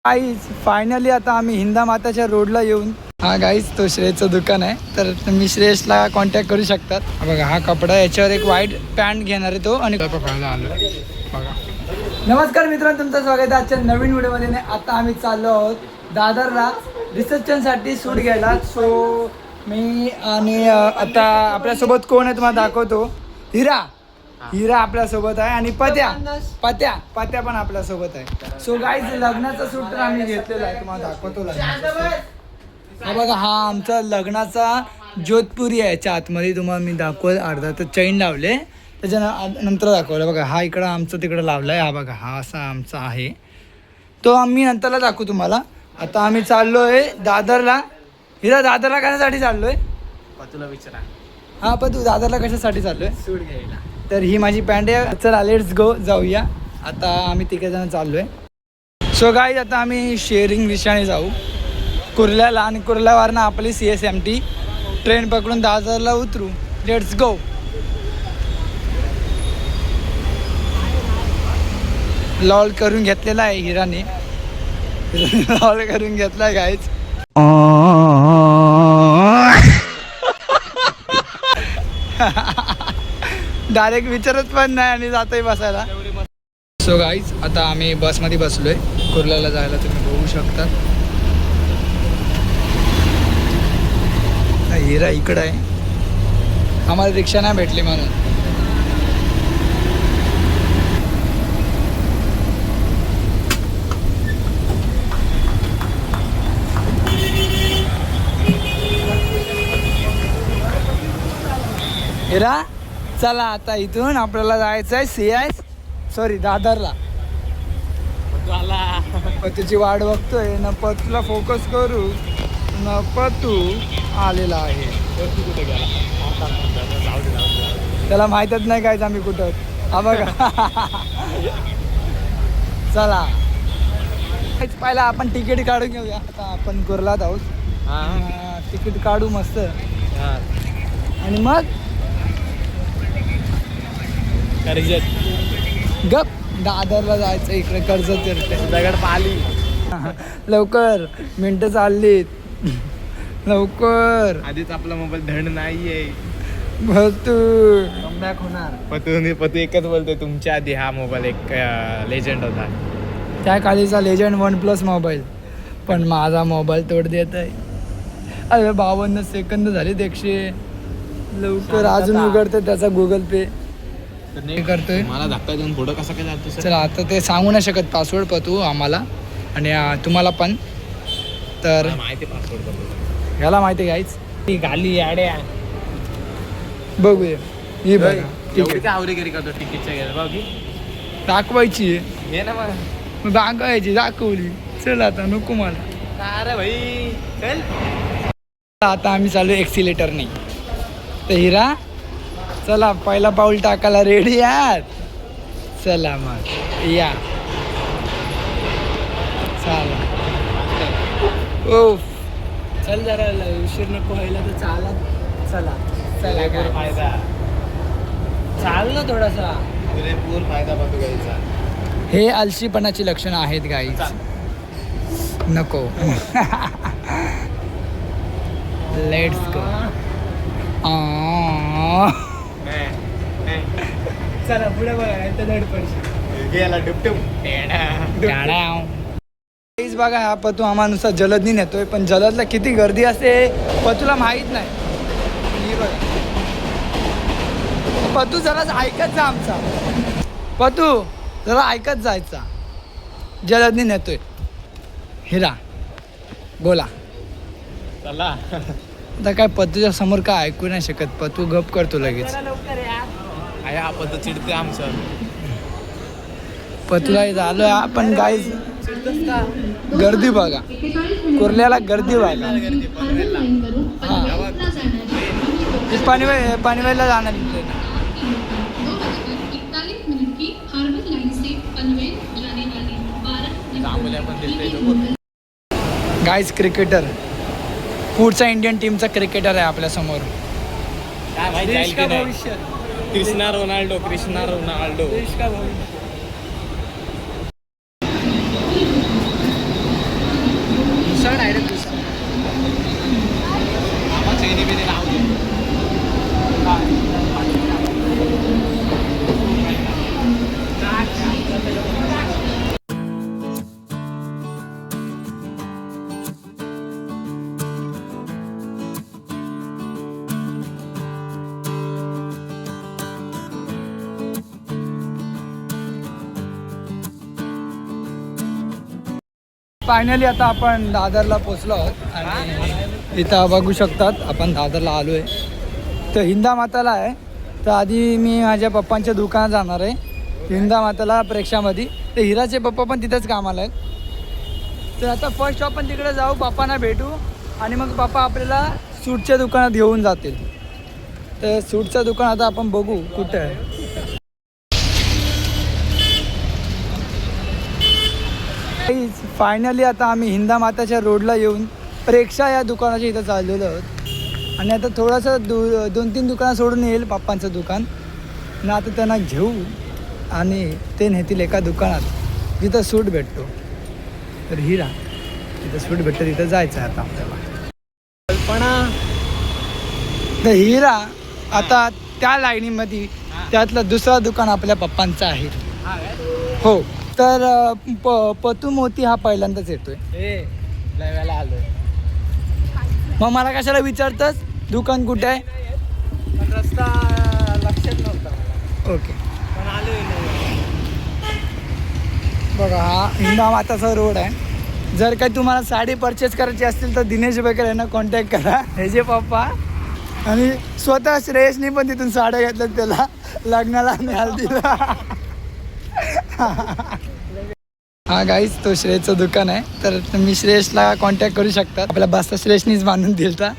Guys finally आता आम्ही हिंदा माताच्या रोडला येऊन हा गाईज तो श्रेयचं दुकान आहे. तर तुम्ही श्रेयसला कॉन्टॅक्ट करू शकतात. बघा हा कपडा, याच्यावर एक व्हाईट पॅन्ट घेणार आहे तो. आणि बघा नमस्कार मित्रांनो, तुमचं स्वागत आहे आजच्या नवीन व्हिडिओमध्ये. आता आम्ही चाललो आहोत दादरला रिसेप्शनसाठी सूट घ्यायला. सो मी आणि आता आपल्यासोबत कोण आहे तुम्हाला दाखवतो. हिरा आपल्यासोबत आहे आणि पत्या पण आपल्यासोबत आहे. सो गाईज लग्नाचा सूट तर आम्ही घेतलेला आहे, तुम्हाला दाखवतो. हा बघा, हा आमचा लग्नाचा जोधपुरी आहे. याच्या आतमध्ये तुम्हाला मी दाखवलं. अर्धा तर चैन लावले, त्याच्यानंतर दाखवलं. बघा हा इकडं आमचं तिकडं लावलं आहे. हा बघा हा असा आमचा आहे, तो आम्ही नंतरला दाखवू तुम्हाला. आता आम्ही चाललो आहे दादरला. हिरा दादरला कशासाठी चाललो आहे? तुला विचारा. हा पण तू दादरला कशासाठी चाललो आहे? सूट घ्यायला. तर ही माझी पॅन्ट आहे. चला लेट्स गो, जाऊया. आता आम्ही तिघेजण चाललो आहे. सो गाईज आता आम्ही शेअरिंग रिक्षाने जाऊ कुर्ल्याला, आणि कुर्ल्यावरनं आपली CSMT ट्रेन पकडून दादरला उतरू. Let's go. लॉल करून घेतलेला आहे हिराने. लॉल करून घेतला आहे गाईज. डायरेक्ट विचारत पण नाही आणि जातोय बसायला. सो गाईज आता आम्ही बसमध्ये बसलोय कुर्ल्याला जायला, तुम्ही बघू शकता. हिरा इकडं आहे, आम्हाला रिक्षा नाही भेटली म्हणून. हिरा चला, आता इथून आपल्याला जायचं आहे दादरला. पतूची वाट बघतोय ना, पतूला फोकस करू ना. पतू आलेला आहे. त्याला माहीतच नाही काय आम्ही कुठं. हा बघा. चला पहिला आपण तिकीट काढून घेऊया. आता आपण कुर्ल्यात आहोत. तिकीट काढू मस्त आणि मग गप दादरला जायचं. इकडे कर्जत दगड पाली. लवकर, मिनटं चाललीत, लवकर. आधीच आपला मोबाईल धड नाहीये. भरतू कमबॅक होणार. पतू एकच बोलतोय, तुमच्या आधी हा मोबाईल एक लेजंड होता. त्या खालीचा लेजंड OnePlus मोबाईल, पण माझा मोबाईल तोड देत आहे. अरे 52 सेकंद झालीत. 100 लवकर अजून उघडतं त्याचा गुगल पे करतोय. मला धक्का देऊन पुढं कसा काय जातो? चला आता ते सांगू नाही शकत पासवर्ड पतू आम्हाला आणि तुम्हाला पण. तर माहिती पासवर्ड ह्याला माहिती गाईच. ती गाली याड्या बघूया. ही बघा एवढी काय आवरेगिरी करतो तिकीटच्या गेला बाकी दाखवायची ये ना. मग दाखवली. चल आता नको मला. अरे भाई चल. आता आम्ही चालू एक्सिलेटरने. तर हिरा चला पहिला पाऊल टाकायला रेडी यार. चला मग या. चला ओफ, चल जरा उशीर नको व्हायला तर चाला. चला चला काय फायदा. चाल ना थोडासा. पुरेपूर फायदा बघू घ्यायचा. हे आलशीपणाची लक्षणं आहेत गाईज. नको. Let's go. चला पुढे बघा, धडपडशी गेला डुपटुप. बघा हा पतू आम्हाला नुसता जलदनी नेतोय, पण जलदला किती गर्दी असते पतूला माहीत नाही. पतू जरा ऐकत जा आमचा. पतू जरा ऐकत जायचा. जलदनी नेतोय. हिरा बोला. चला आता काय पतूच्या समोर काय ऐकू नाही शकत. पतू गप करतो लगेच. हा पद्धत चिडते आमचं. पतूला झालं आपण गाईज. गर्दी बघा कुर्ल्याला, गर्दी बघा. पाणीवाईला जाणार. गाईज क्रिकेटर, पुढचा इंडियन टीमचा क्रिकेटर आहे आपल्या समोर. काय माहिती भविष्य. Cristiano Ronaldo. फायनली आता आपण दादरला पोचलो आहोत आणि इथं बघू शकतात आपण दादरला आलो आहे. तर हिंदा माताला आहे. तर आधी मी माझ्या पप्पांच्या दुकानात जाणार आहे हिंदा माताला प्रेक्षामध्ये. तर हिराचे पप्पा पण तिथेच कामाला आहेत. तर आता फर्स्ट आपण तिकडे जाऊ, पप्पांना भेटू आणि मग पप्पा आपल्याला सूटच्या दुकानात घेऊन जातील. तर सूटचं दुकान आता आपण बघू कुठं आहे. फायनली आता आम्ही हिंदा माताच्या रोडला येऊन प्रेक्षा या दुकानाच्या इथं चाललेलो आहोत आणि आता थोडंसं 2-3 दुकानं सोडून येईल पप्पांचं दुकान ना. आता त्यांना घेऊ आणि ते नेतील एका दुकानात जिथं सूट भेटतो. तर हिरा तिथं सूट भेटतं तिथं जायचं आहे आता आपल्याला. कल्पना तर हिरा आता त्या लाईनीमध्ये त्यातलं दुसरं दुकान आपल्या पप्पांचं आहे. हो. तर पतू मोती हा पहिल्यांदाच येतोय. लव्याला आलोय. मग मला कशाला विचारतस दुकान कुठे आहे? पण रस्ता लक्षात नव्हता मला. ओके. पण आलोय. बघा हा हिंदा माताचा रोड आहे. जर काही तुम्हाला साडी परचेस करायची असतील तर दिनेश बेकर यांना कॉन्टॅक्ट करा. हे जे पप्पा आणि स्वतः श्रेयसनी पण तिथून साड्या घेतल्यात त्याला लग्नाला आणि हल्दीला. हा गाईज तो श्रेयसचं दुकान आहे. तर तुम्ही श्रेयसला कॉन्टॅक्ट करू शकता. आपल्या बसता श्रेयसनीच बांधून दिलता.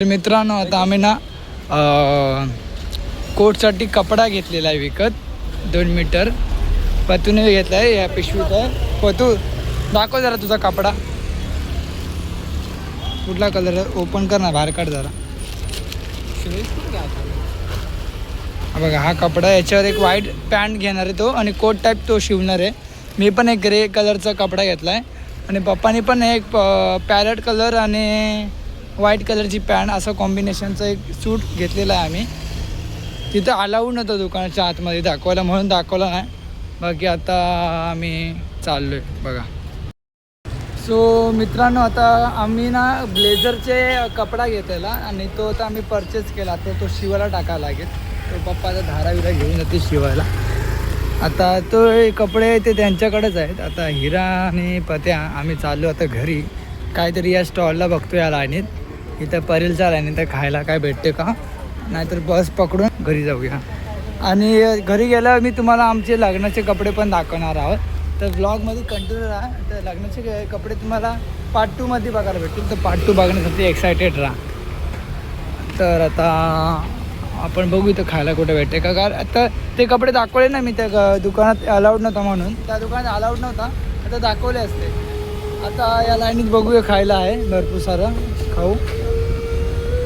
तर मित्रांनो आता आम्ही ना कोटसाठी कपडा घेतलेला आहे विकत 2 मीटर. पतूने घेतला आहे या पिशवीत आहे. पतू दाखव जरा तुझा कपडा कुठला कलर आहे. ओपन कर ना, बाहेर काढ जरा. बघा हा कपडा, याच्यावर एक व्हाईट पॅन्ट घेणार आहे तो आणि कोट टाईप तो शिवणार आहे. मी पण एक ग्रे कलरचा कपडा घेतला आहे आणि पप्पानी पण एक पॅरेट कलर आणि व्हाईट कलरची पॅन्ट असं कॉम्बिनेशनचं एक सूट घेतलेला आहे आम्ही. तिथं अलाउड नव्हतं दुकानाच्या आतमध्ये दाखवायला म्हणून दाखवलं नाही. बाकी आता आम्ही चाललो आहे बघा. सो मित्रांनो आता आम्ही ना ब्लेझरचे कपडा घेतलेला आणि तो आता आम्ही परचेस केला. तो शिवायला टाकायला लागेल. तो पप्पाचा धाराविरा घेऊन जाते शिवायला. आता तो कपडे ते त्यांच्याकडेच आहेत. आता हिरा आणि पत्या आम्ही चाललो आता घरी. काहीतरी या स्टॉलला बघतो या लाईनीत. इथं परेलच्या लाईनीत तर खायला काय भेटते का, नाहीतर बस पकडून घरी जाऊया. आणि घरी गेल्यावर मी तुम्हाला आमचे लग्नाचे कपडे पण दाखवणार आहोत. तर ब्लॉगमध्ये कंटिन्यू राहा. तर लग्नाचे कपडे तुम्हाला पार्ट 2 मध्ये बघायला भेटतील. तर पार्ट 2 बघण्यासाठी एक्सायटेड राहा. तर आता आपण बघू इथं खायला कुठे भेटते का. कारण आता ते कपडे दाखवले ना मी त्या दुकानात अलाउड नव्हता म्हणून. त्या दुकानात अलाउड नव्हता, आता दाखवले असते. आता या लाईनीत बघूया खायला आहे भरपूर सारं खाऊ.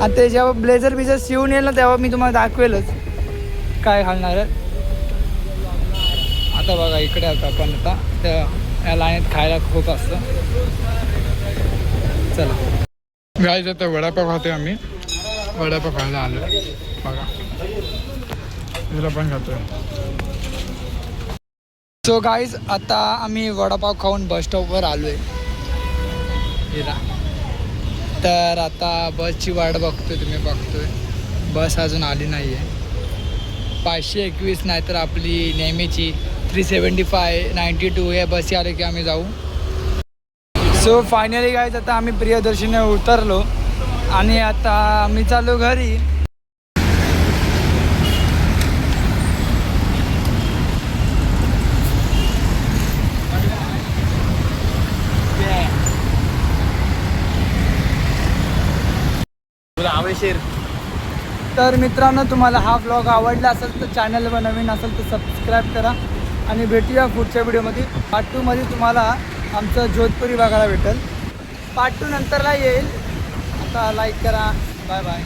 आता जेव्हा ब्लेझर बिझर शिवून येईल ना तेव्हा मी तुम्हाला दाखवेलच काय घालणार आहे. आता बघा इकडे आता आपण आता त्या या लाईनीत खायला खूप असतं. चला गाईज आता वडापाव खातोय आम्ही. वडापाव खायला आलो बघा. तिला पण खातोय. सो गाईज आता आम्ही वडापाव खाऊन बस स्टॉपवर आलो आहे. तर आता बसची वाट बघतोय, तुम्ही बघतोय बस अजून आली नाही आहे. 521 नाही तर आपली नेहमीची 375 92 या बस आले की आम्ही जाऊ. सो फायनली गाईज आता आम्ही प्रियदर्शनी उतरलो आणि आता आम्ही चाललो घरी. तर मित्रांनो तुम्हाला हा व्लॉग आवडला असेल तर चॅनलवर नवीन असेल तर सबस्क्राईब करा आणि भेटूया पुढच्या व्हिडिओमध्ये. पार्ट 2 मध्ये तुम्हाला आमचं जोधपुरी बघायला भेटेल. पार्ट 2 नंतरला येईल. आता लाईक करा. Bye bye.